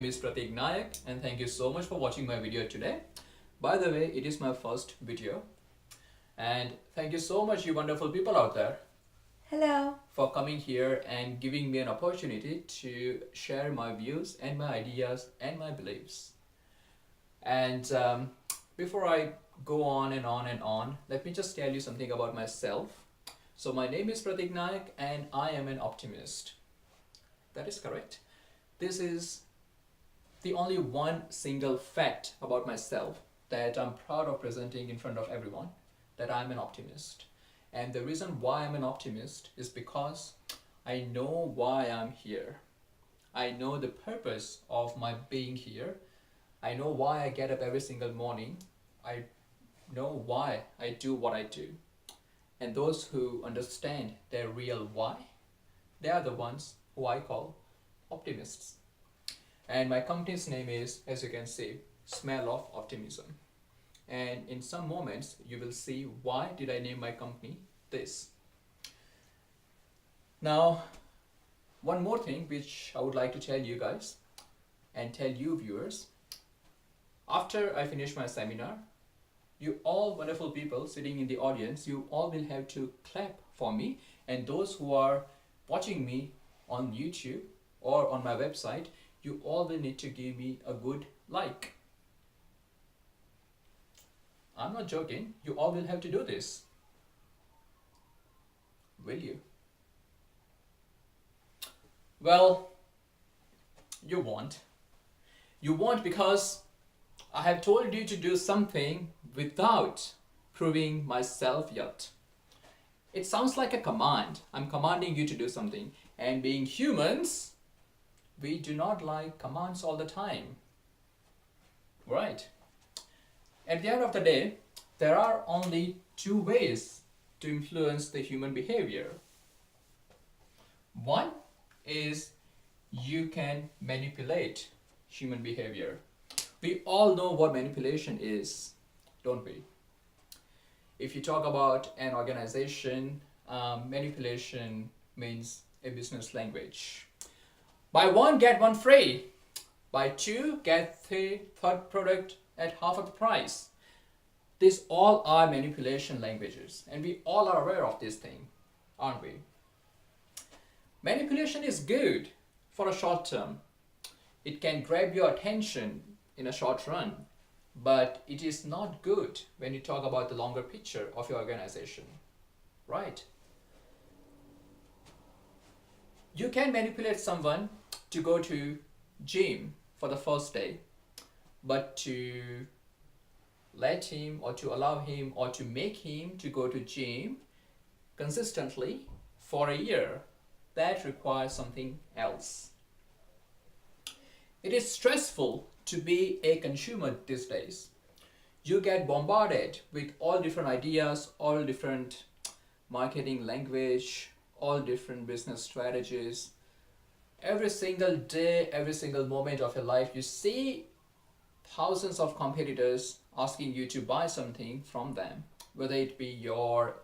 name is Pratik Nayak and thank you so much for watching my video today. By the way, it is my first video and thank you so much you wonderful people out there Hello. for coming here and giving me an opportunity to share my views and my ideas and my beliefs. And before I go on and on and on, let me just tell you something about myself. So my name is Pratik Nayak and I am an optimist. That is correct. This is the only one single fact about myself that I'm proud of presenting in front of everyone, that I'm an optimist. And the reason why I'm an optimist is because I know why I'm here. I know the purpose of my being here. I know why I get up every single morning. I know why I do what I do. And those who understand their real why, they are the ones who I call optimists. And my company's name is, as you can see, Smell of Optimism. And in some moments, you will see why did I name my company this. Now, one more thing which I would like to tell you guys and tell you viewers. After I finish my seminar, you all wonderful people sitting in the audience, you all will have to clap for me. And those who are watching me on YouTube or on my website, you all will need to give me a good like. I'm not joking. You all will have to do this. Will you? Well, you won't. You won't because I have told you to do something without proving myself yet. It sounds like a command. I'm commanding you to do something. And being humans, we do not like commands all the time. Right? At the end of the day, there are only two ways to influence the human behavior. One is you can manipulate human behavior. We all know what manipulation is, don't we? If you talk about an organization, manipulation means a business language. Buy one, get one free. Buy two, get the third product at half of the price. These all are manipulation languages, and we all are aware of this thing, aren't we? Manipulation is good for a short term. It can grab your attention in a short run, but it is not good when you talk about the longer picture of your organization, right? You can manipulate someone to go to gym for the first day, but to let him or to allow him or to make him to go to gym consistently for a year, that requires something else. It is stressful to be a consumer these days. You get bombarded with all different ideas, all different marketing language, all different business strategies. Every single day, every single moment of your life, you see thousands of competitors asking you to buy something from them, whether it be your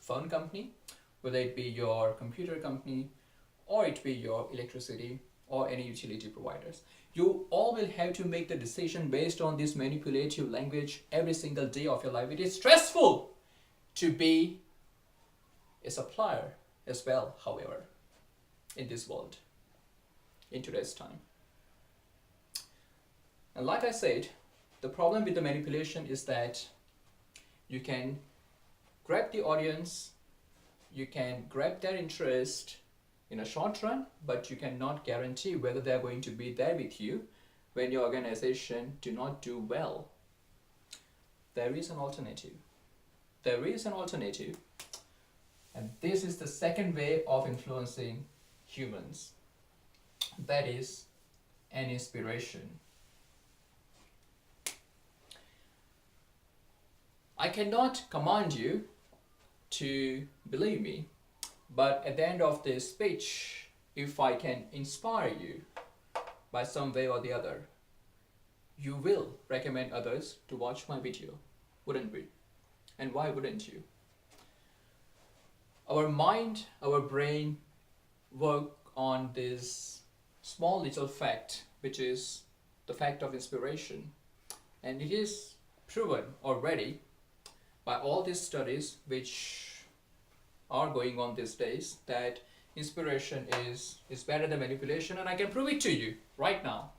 phone company, whether it be your computer company, or it be your electricity or any utility providers. You all will have to make the decision based on this manipulative language every single day of your life. It is stressful to be a supplier as well, however, in this world, in today's time. And like I said, the problem with the manipulation is that you can grab the audience, you can grab their interest in a short run, but you cannot guarantee whether they're going to be there with you when your organization do not do well. There is an alternative. There is an alternative. And this is the second way of influencing humans. That is an inspiration. I cannot command you to believe me, but at the end of this speech, if I can inspire you by some way or the other, you will recommend others to watch my video, wouldn't we? And why wouldn't you? Our mind, our brain work on this small little fact, which is the fact of inspiration. And it is proven already by all these studies which are going on these days that inspiration is better than manipulation, and I can prove it to you right now.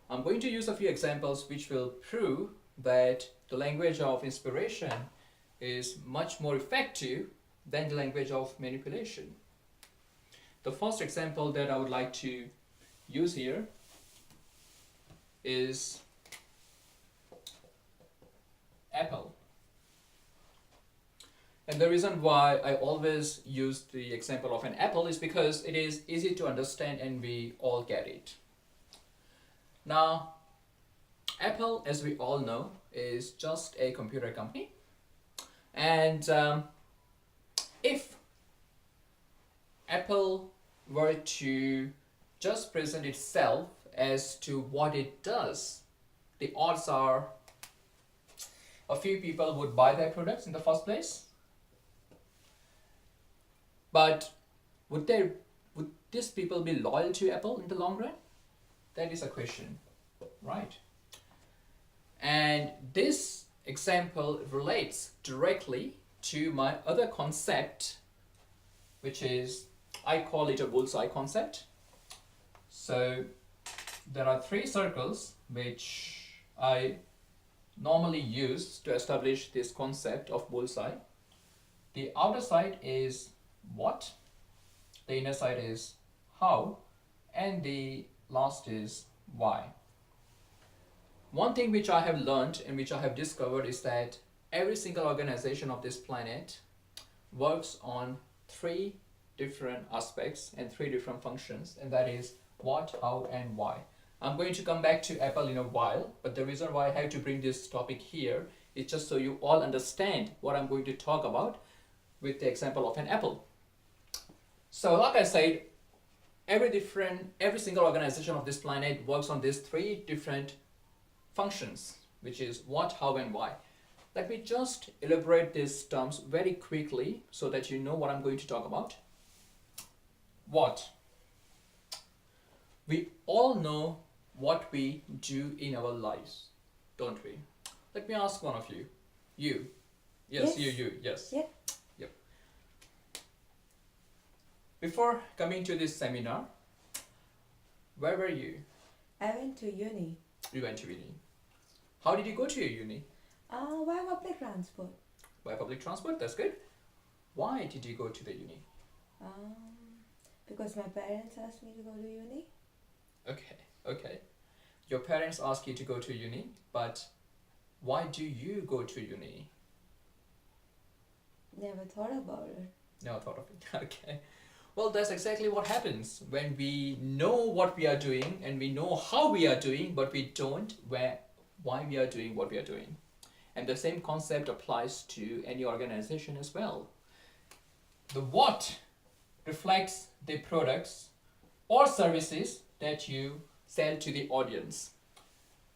I'm going to use a few examples which will prove that the language of inspiration is much more effective than the language of manipulation. The first example that I would like to use here is Apple. And the reason why I always use the example of an apple is because it is easy to understand and we all get it. Now, Apple, as we all know, is just a computer company. And if Apple were to just present itself as to what it does, the odds are a few people would buy their products in the first place. But would these people be loyal to Apple in the long run? That is a question, right? And this example relates directly to my other concept, which is, I call it a bullseye concept. So there are 3 circles which I normally use to establish this concept of bullseye. The outer side is what, the inner side is how, and the last is why. One thing which I have learned and which I have discovered is that every single organization of this planet works on 3 different aspects and 3 different functions, and that is what, how, and why. I'm going to come back to Apple in a while, but the reason why I have to bring this topic here is just so you all understand what I'm going to talk about with the example of an apple. So like I said, every single organization of this planet works on these 3 different functions, which is what, how, and why. Let me just elaborate these terms very quickly so that you know what I'm going to talk about. What? We all know what we do in our lives, don't we? Let me ask one of you. You. Yes, yes. You. Yes. Yeah. Yep. Before coming to this seminar, where were you? I went to uni. You went to uni. How did you go to your uni? By public transport. By public transport, that's good. Why did you go to the uni? Because my parents asked me to go to uni. Okay. Your parents ask you to go to uni, but why do you go to uni? Never thought about it. Never thought of it. Okay. Well, that's exactly what happens when we know what we are doing and we know how we are doing, but we don't why we are doing what we are doing. And the same concept applies to any organization as well. The what reflects the products or services that you sell to the audience.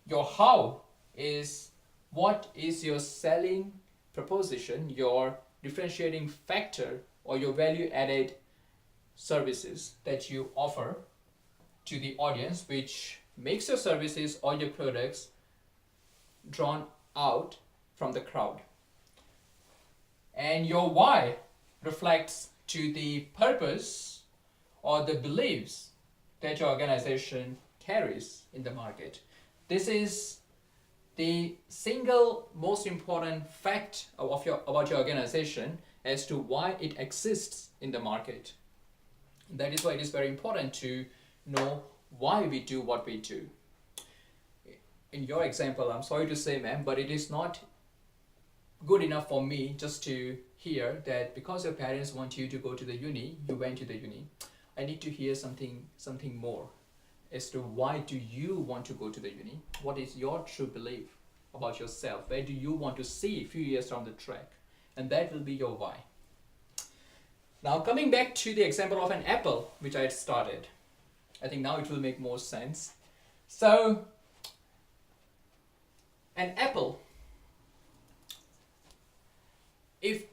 Your how is what is your selling proposition, your differentiating factor, or your value added services that you offer to the audience, which makes your services or your products drawn out from the crowd. And your why reflects to the purpose or the beliefs that your organization carries in the market. This is the single most important fact about your organization as to why it exists in the market. That is why it is very important to know why we do what we do. In your example, I'm sorry to say, ma'am, but it is not good enough for me just to hear that because your parents want you to go to the uni, you went to the uni. I need to hear something more as to why do you want to go to the uni? What is your true belief about yourself? Where do you want to see a few years down the track? And that will be your why. Now coming back to the example of an apple, which I had started. I think now it will make more sense. So, an apple, if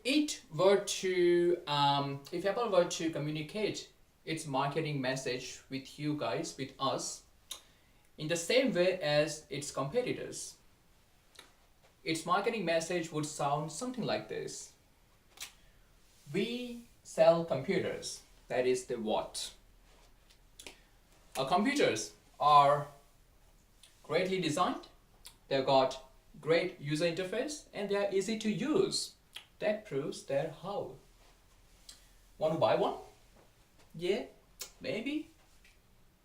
Apple were to communicate its marketing message with you guys, with us, in the same way as its competitors. Its marketing message would sound something like this. We sell computers. That is the what. Our computers are greatly designed. They've got great user interface and they are easy to use. That proves their how. Want to buy one? Yeah, maybe,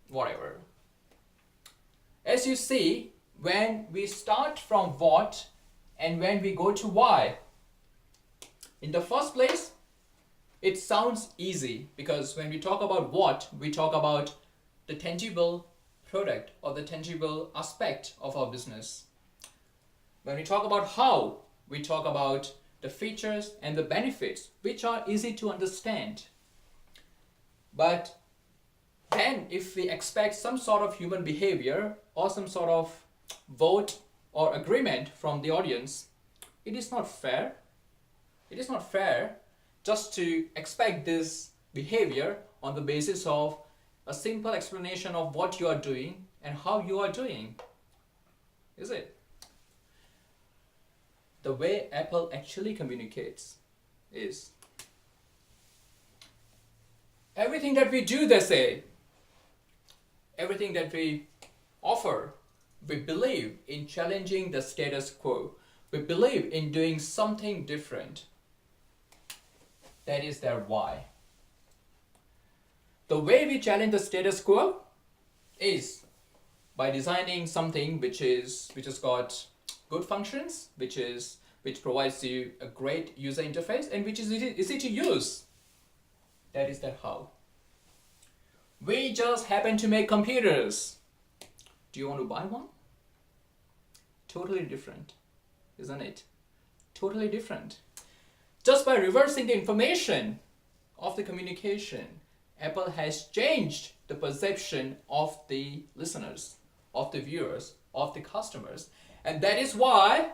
whatever. As you see, when we start from what and when we go to why, in the first place, it sounds easy because when we talk about what, we talk about the tangible product or the tangible aspect of our business. When we talk about how, we talk about the features and the benefits, which are easy to understand. But then if we expect some sort of human behavior or some sort of vote or agreement from the audience, it is not fair. It is not fair just to expect this behavior on the basis of a simple explanation of what you are doing and how you are doing. Is it? The way Apple actually communicates is everything that we do, they say, everything that we offer, we believe in challenging the status quo. We believe in doing something different. That is their why. The way we challenge the status quo is by designing something which has got good functions, which provides you a great user interface and which is easy to use. That is their how. We just happen to make computers. Do you want to buy one? Totally different, isn't it? Totally different. Just by reversing the information of the communication, Apple has changed the perception of the listeners, of the viewers, of the customers. And that is why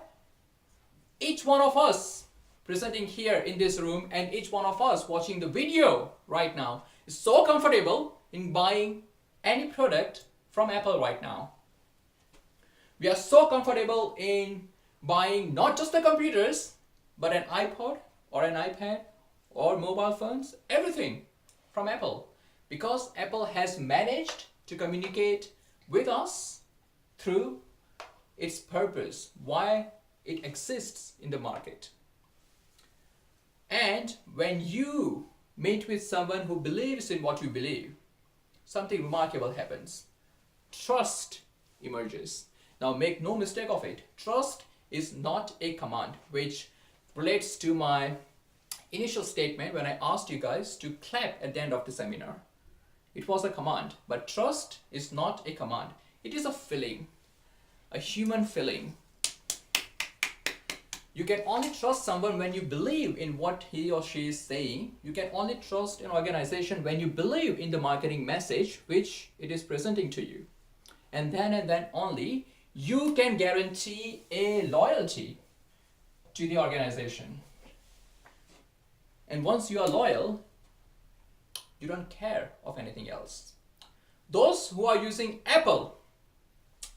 each one of us presenting here in this room and each one of us watching the video right now is so comfortable in buying any product from Apple right now. We are so comfortable in buying not just the computers, but an iPod or an iPad or mobile phones, everything from Apple. Because Apple has managed to communicate with us through its purpose, why it exists in the market. And when you meet with someone who believes in what you believe, something remarkable happens. Trust emerges. Now make no mistake of it. Trust is not a command, which relates to my initial statement when I asked you guys to clap at the end of the seminar. It was a command, but trust is not a command. It is a feeling, a human feeling. You can only trust someone when you believe in what he or she is saying. You can only trust an organization when you believe in the marketing message which it is presenting to you. And then only you can guarantee a loyalty to the organization. And once you are loyal, you don't care of anything else. Those who are using Apple,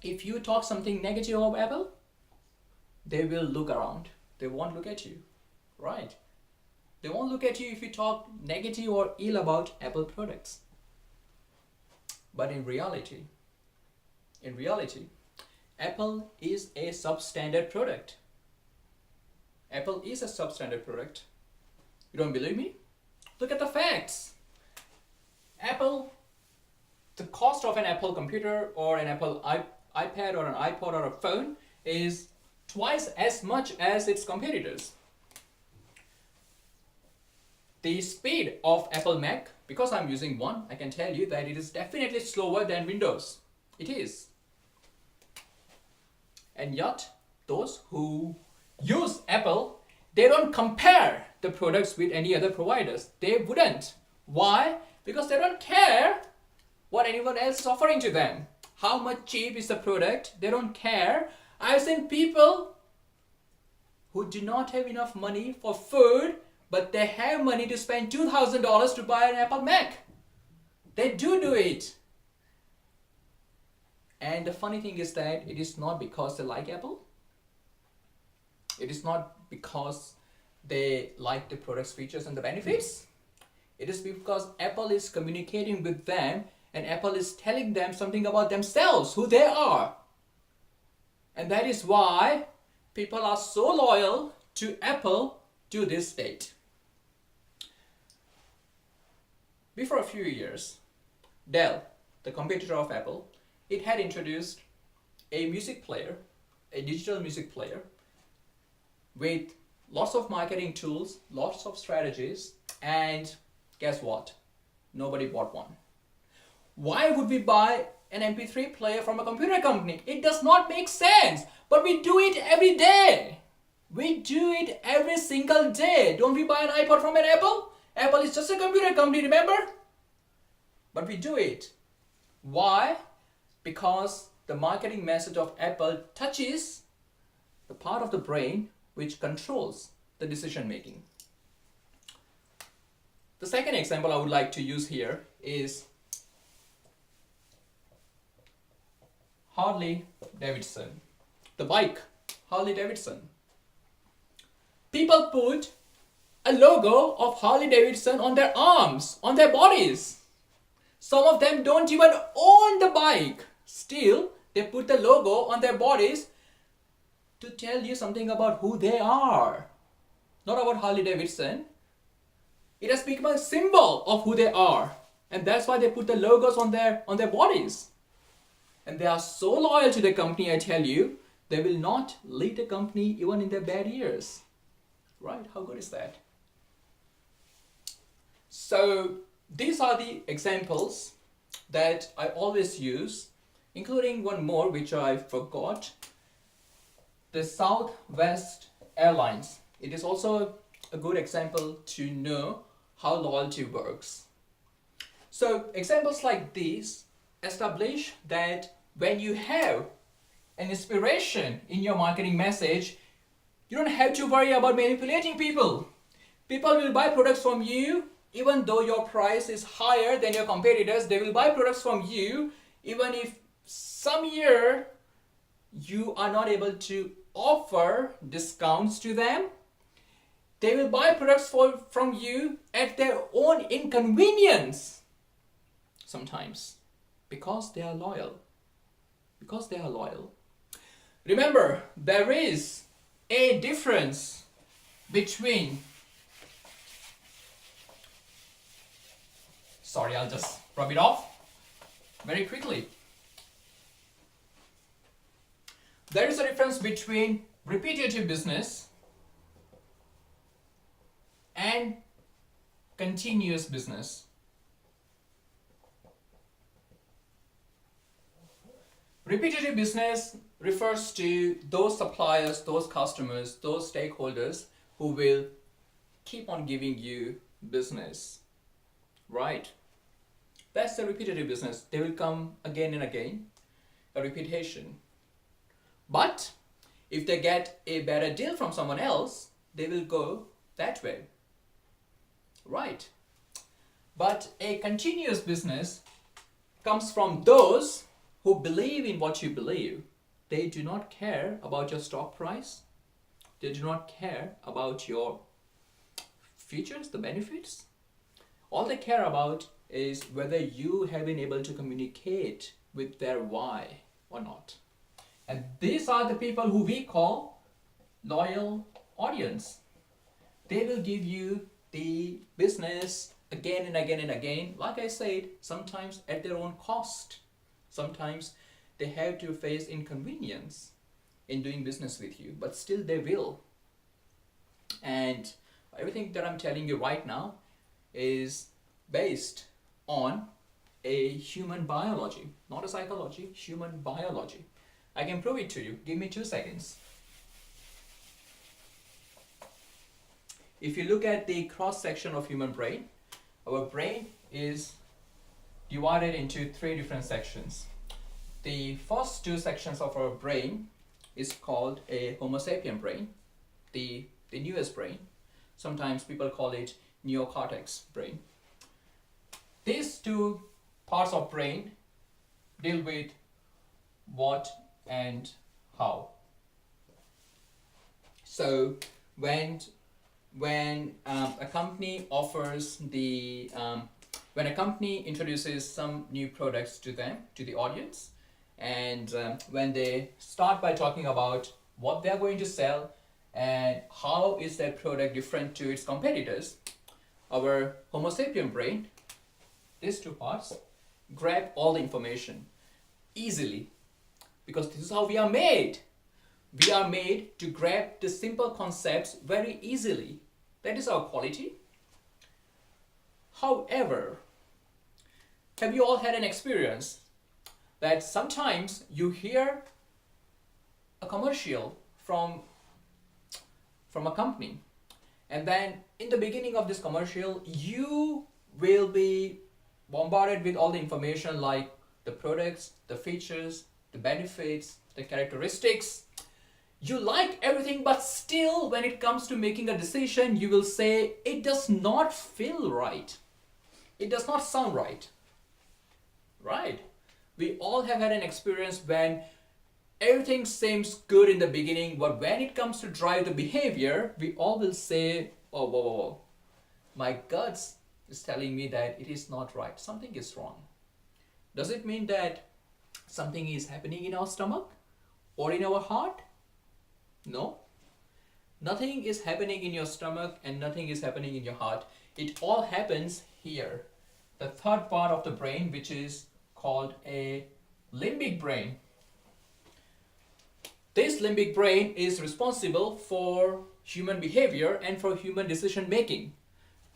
if you talk something negative of Apple, they will look around. They won't look at you, right? They won't look at you if you talk negative or ill about Apple products. But in reality, Apple is a substandard product. Apple is a substandard product. You don't believe me? Look at the facts. Apple, the cost of an Apple computer or an Apple iPad or an iPod or a phone is twice as much as its competitors. The speed of Apple Mac, because I'm using one, I can tell you that it is definitely slower than Windows. It is. And yet, those who use Apple, they don't compare the products with any other providers. They wouldn't. Why? Because they don't care what anyone else is offering to them. How much cheap is the product? They don't care. I've seen people who do not have enough money for food, but they have money to spend $2,000 to buy an Apple Mac. They do it. And the funny thing is that it is not because they like Apple. It is not because they like the product's features and the benefits. It is because Apple is communicating with them and Apple is telling them something about themselves, who they are. And that is why people are so loyal to Apple to this date. Before a few years, Dell, the competitor of Apple, it had introduced a music player, a digital music player, with lots of marketing tools, lots of strategies, and guess what? Nobody bought one. Why would we buy an MP3 player from a computer company? It does not make sense, but we do it every day. We do it every single day. Don't we buy an iPod from an Apple? Apple is just a computer company, remember? But we do it. Why? Because the marketing message of Apple touches the part of the brain which controls the decision making. The second example I would like to use here is Harley Davidson. The bike, Harley Davidson. People put a logo of Harley Davidson on their arms, on their bodies. Some of them don't even own the bike. Still, they put the logo on their bodies to tell you something about who they are. Not about Harley Davidson. It has become a symbol of who they are. And that's why they put the logos on their bodies. And they are so loyal to the company, I tell you, they will not leave the company even in their bad years. Right? How good is that? So these are the examples that I always use, including one more which I forgot. The Southwest Airlines. It is also a good example to know how loyalty works. So examples like these establish that when you have an inspiration in your marketing message, you don't have to worry about manipulating people. People will buy products from you even though your price is higher than your competitors. They will buy products from you even if some year you are not able to offer discounts to them. They will buy products from you at their own inconvenience sometimes because they are loyal. Because they are loyal. Remember, there is a difference between... Sorry, I'll just rub it off very quickly. There is a difference between repetitive business and continuous business. Repetitive business refers to those suppliers, those customers, those stakeholders who will keep on giving you business, right? That's the repetitive business. They will come again and again, a repetition. But if they get a better deal from someone else, they will go that way, right? But a continuous business comes from those who believe in what you believe. They do not care about your stock price. They do not care about your features, the benefits. All they care about is whether you have been able to communicate with their why or not. And these are the people who we call loyal audience. They will give you the business again and again and again. Like I said, sometimes at their own cost. Sometimes they have to face inconvenience in doing business with you, but still they will. And everything that I'm telling you right now is based on a human biology, not a psychology, human biology. I can prove it to you. Give me 2 seconds. If you look at the cross section of human brain, our brain is divided into 3 different sections. The first 2 sections of our brain is called a Homo sapien brain, the newest brain. Sometimes people call it neocortex brain. These 2 parts of brain deal with what and how. So when a company offers when a company introduces some new products to the audience, and when they start by talking about what they are going to sell and how is that product different to its competitors, our Homo sapien brain, these two parts, grab all the information easily, because this is how we are made. We are made to grab the simple concepts very easily. That is our quality. However, have you all had an experience that sometimes you hear a commercial from a company, and then in the beginning of this commercial you will be bombarded with all the information like the products, the features, the benefits, the characteristics. You like everything, but still when it comes to making a decision, you will say it does not feel right. It does not sound right. Right? We all have had an experience when everything seems good in the beginning, but when it comes to drive the behavior, we all will say, oh, whoa, whoa, whoa. My guts is telling me that it is not right. Something is wrong. Does it mean that something is happening in our stomach or in our heart? No. Nothing is happening in your stomach and nothing is happening in your heart. It all happens here. The third part of the brain, which is called a limbic brain. This limbic brain is responsible for human behavior and for human decision making.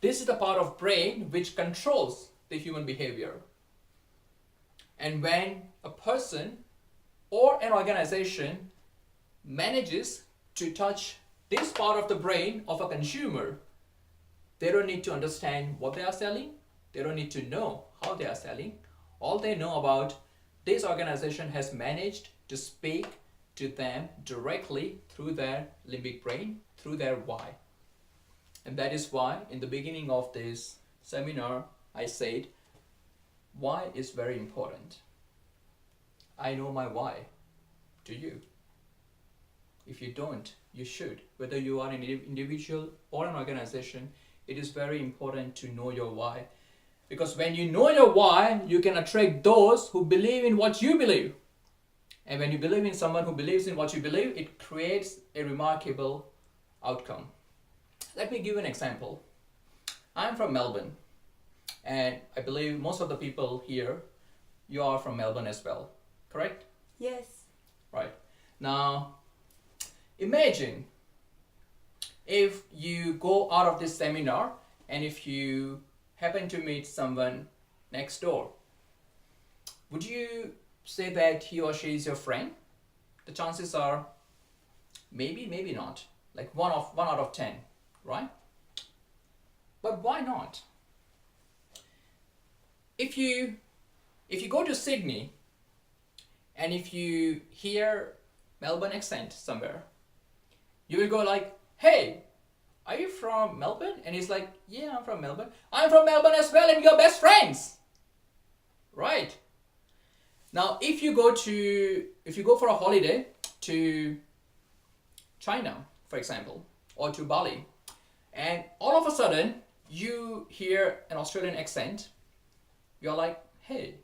This is the part of brain which controls the human behavior. And when a person or an organization manages to touch this part of the brain of a consumer, they don't need to understand what they are selling. They don't need to know how they are selling. All they know about this organization has managed to speak to them directly through their limbic brain, through their why. And that is why in the beginning of this seminar, I said, why is very important. I know my why. Do you? If you don't, you should. Whether you are an individual or an organization, it is very important to know your why. Because when you know your why, you can attract those who believe in what you believe. And when you believe in someone who believes in what you believe, it creates a remarkable outcome. Let me give you an example. I'm from Melbourne, and I believe most of the people here, you are from Melbourne as well, correct? Yes. Right. Now, imagine if you go out of this seminar and if you happen to meet someone next door. Would you say that he or she is your friend? The chances are maybe, maybe not. Like 1 out of 10, right? But why not? If you go to Sydney and if you hear Melbourne accent somewhere, you will go like, hey, are you from Melbourne? And he's like, yeah, I'm from Melbourne. I'm from Melbourne as well, and you're best friends. Right? Now, if you go for a holiday to China, for example, or to Bali, and all of a sudden you hear an Australian accent, you're like, hey,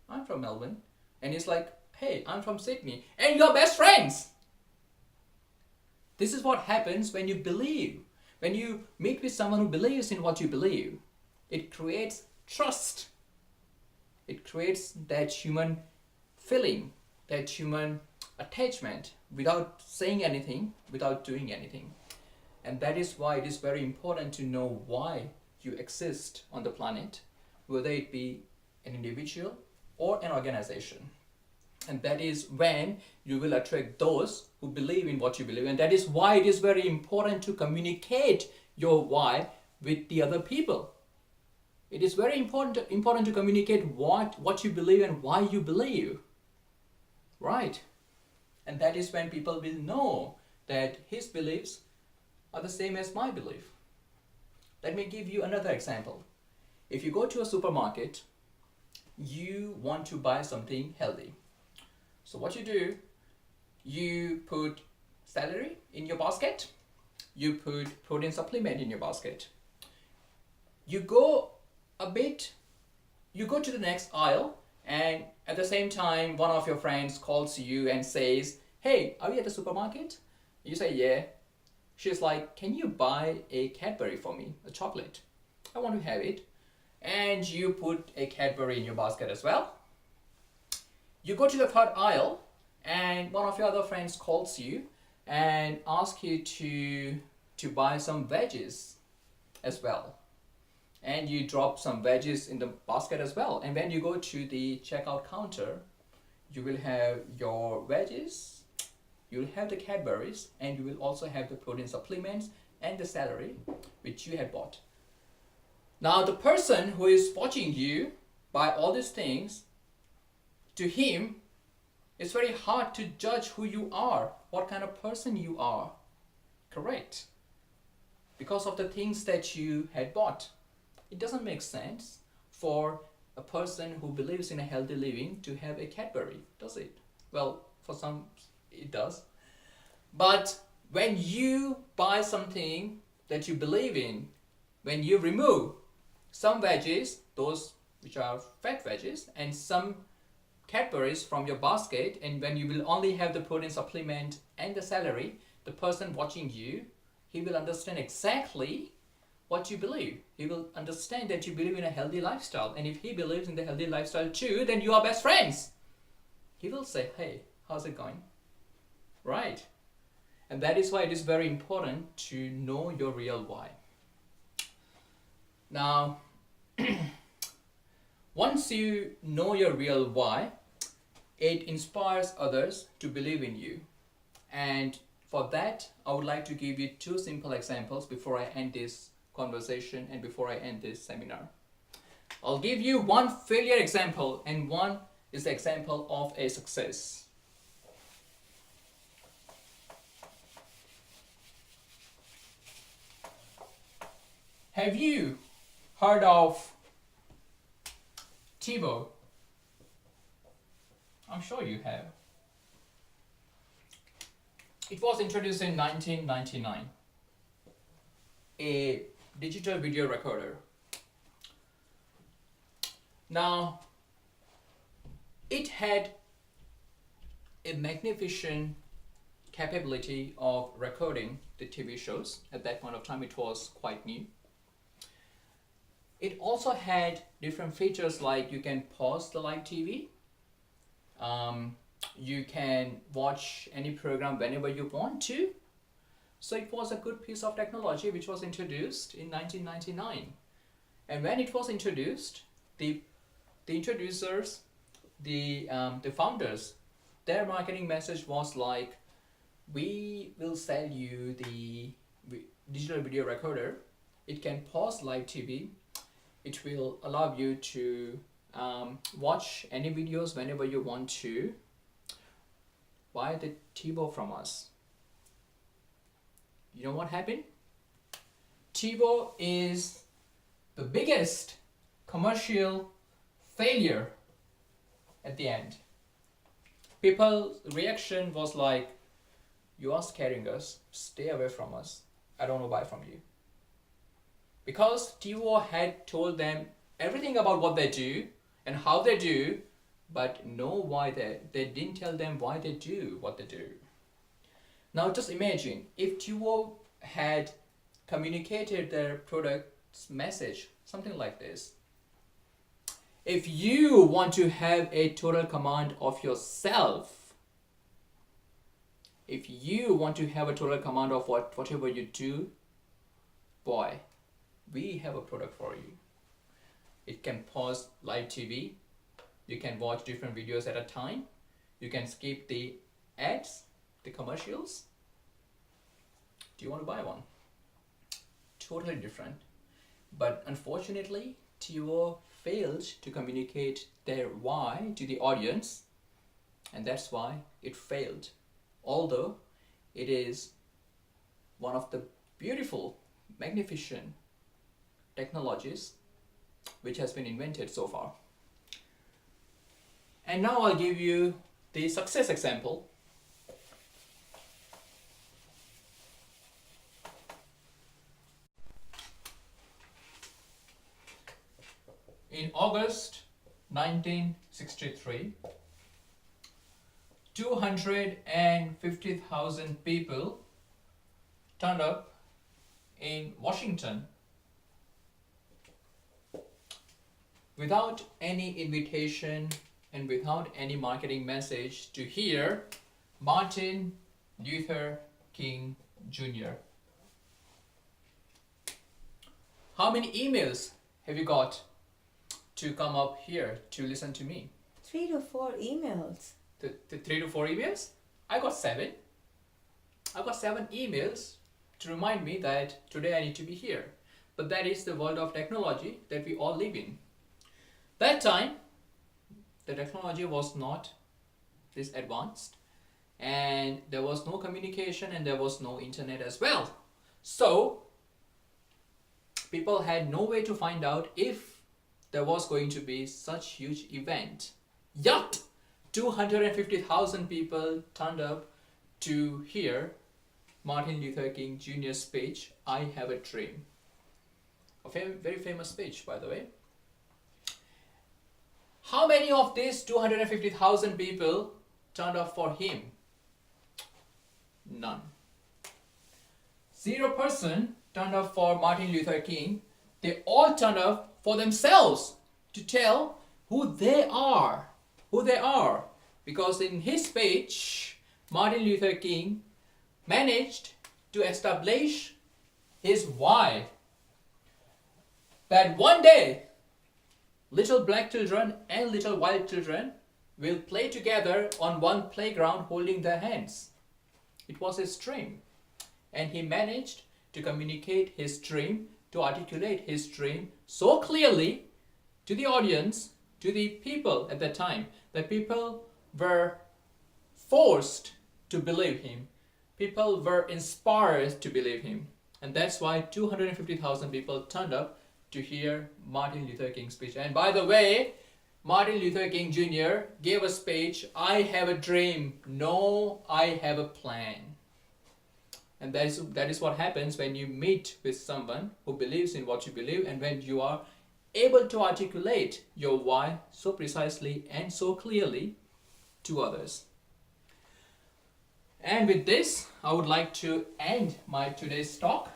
I'm from Melbourne. And he's like, hey, I'm from Sydney. And you're best friends. This is what happens when you believe. When you meet with someone who believes in what you believe, it creates trust. It creates that human feeling, that human attachment without saying anything, without doing anything. And that is why it is very important to know why you exist on the planet, whether it be an individual or an organization. And that is when you will attract those who believe in what you believe. And that is why it is very important to communicate your why with the other people. It is very important to communicate what you believe and why you believe. Right? And that is when people will know that his beliefs are the same as my belief. Let me give you another example. If you go to a supermarket you want to buy something healthy. So what you do, you put celery in your basket, you put protein supplement in your basket. You go a bit, you go to the next aisle, and at the same time, one of your friends calls you and says, "Hey, are we at the supermarket?" You say, "Yeah." She's like, "Can you buy a Cadbury for me, a chocolate? I want to have it." And you put a Cadbury in your basket as well. You go to the third aisle, and one of your other friends calls you and asks you to buy some veggies as well. And you drop some veggies in the basket as well. And when you go to the checkout counter, you will have your veggies, you'll have the Cadburies, and you will also have the protein supplements and the celery which you had bought. Now the person who is watching you buy all these things, to him, it's very hard to judge who you are, what kind of person you are. Correct? Because of the things that you had bought. It doesn't make sense for a person who believes in a healthy living to have a Cadbury, does it? Well, for some it does. But when you buy something that you believe in, when you remove some veggies, those which are fat veggies, and some Cadburies from your basket, and when you will only have the protein supplement and the celery, the person watching you, he will understand exactly what you believe. He will understand that you believe in a healthy lifestyle, and if he believes in the healthy lifestyle too, then you are best friends. He will say, "Hey, how's it going?" Right? And that is why it is very important to know your real why. Now, once you know your real why, it inspires others to believe in you. And for that, I would like to give you two simple examples before I end this conversation and before I end this seminar. I'll give you one failure example, and one is the example of a success. Have you heard of TiVo? I'm sure you have. It was introduced in 1999. A digital video recorder. Now, it had a magnificent capability of recording the TV shows. At that point of time, it was quite new. It also had different features, like you can pause the live TV. You can watch any program whenever you want to. So it was a good piece of technology which was introduced in 1999. And when it was introduced, the introducers, the founders, their marketing message was like, "We will sell you the digital video recorder. It can pause live TV. It will allow you to watch any videos whenever you want to. Buy the TiVo from us." You know what happened? TiVo is the biggest commercial failure at the end. People's reaction was like, "You are scaring us. Stay away from us. I don't want to buy from you." Because TiVo had told them everything about what they do and how they do, but no why they didn't tell them why they do what they do. Now just imagine if TiVo had communicated their product's message, something like this. If you want to have a total command of yourself, if you want to have a total command of whatever you do, boy, we have a product for you. It can pause live TV. You can watch different videos at a time. You can skip the ads, the commercials. Do you want to buy one? Totally different. But unfortunately, TiVo failed to communicate their why to the audience, and that's why it failed. Although it is one of the beautiful, magnificent technologies which has been invented so far. And now I'll give you the success example. In August 1963, 250,000 people turned up in Washington without any invitation and without any marketing message to hear Martin Luther King Jr. How many emails have you got to come up here to listen to me? 3 to 4 emails. The 3 to 4 emails? I got 7. I got 7 emails to remind me that today I need to be here. But that is the world of technology that we all live in. That time, the technology was not this advanced, and there was no communication and there was no internet as well. So, people had no way to find out if there was going to be such huge event. Yet, 250,000 people turned up to hear Martin Luther King Jr.'s speech, I Have a Dream. A very famous speech, by the way. How many of these 250,000 people turned up for him? None. 0% turned up for Martin Luther King. They all turned up for themselves to tell who they are. Because in his speech, Martin Luther King managed to establish his why. That one day, little black children and little white children will play together on one playground holding their hands. It was his dream. And he managed to communicate his dream, to articulate his dream so clearly to the audience, to the people at that time, that people were forced to believe him. People were inspired to believe him. And that's why 250,000 people turned up to hear Martin Luther King's speech. And by the way, Martin Luther King Jr. gave a speech, I have a dream, no, I have a plan. And that is what happens when you meet with someone who believes in what you believe, and when you are able to articulate your why so precisely and so clearly to others. And with this, I would like to end my today's talk.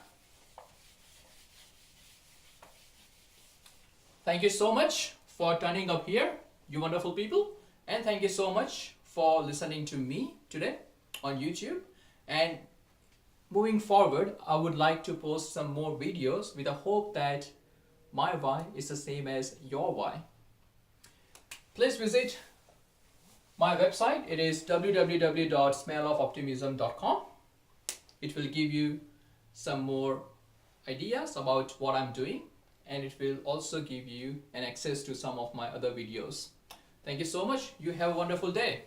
Thank you so much for turning up here, you wonderful people. And thank you so much for listening to me today on YouTube. And moving forward, I would like to post some more videos with the hope that my why is the same as your why. Please visit my website. It is www.smellofoptimism.com. It will give you some more ideas about what I'm doing, and it will also give you an access to some of my other videos. Thank you so much. You have a wonderful day.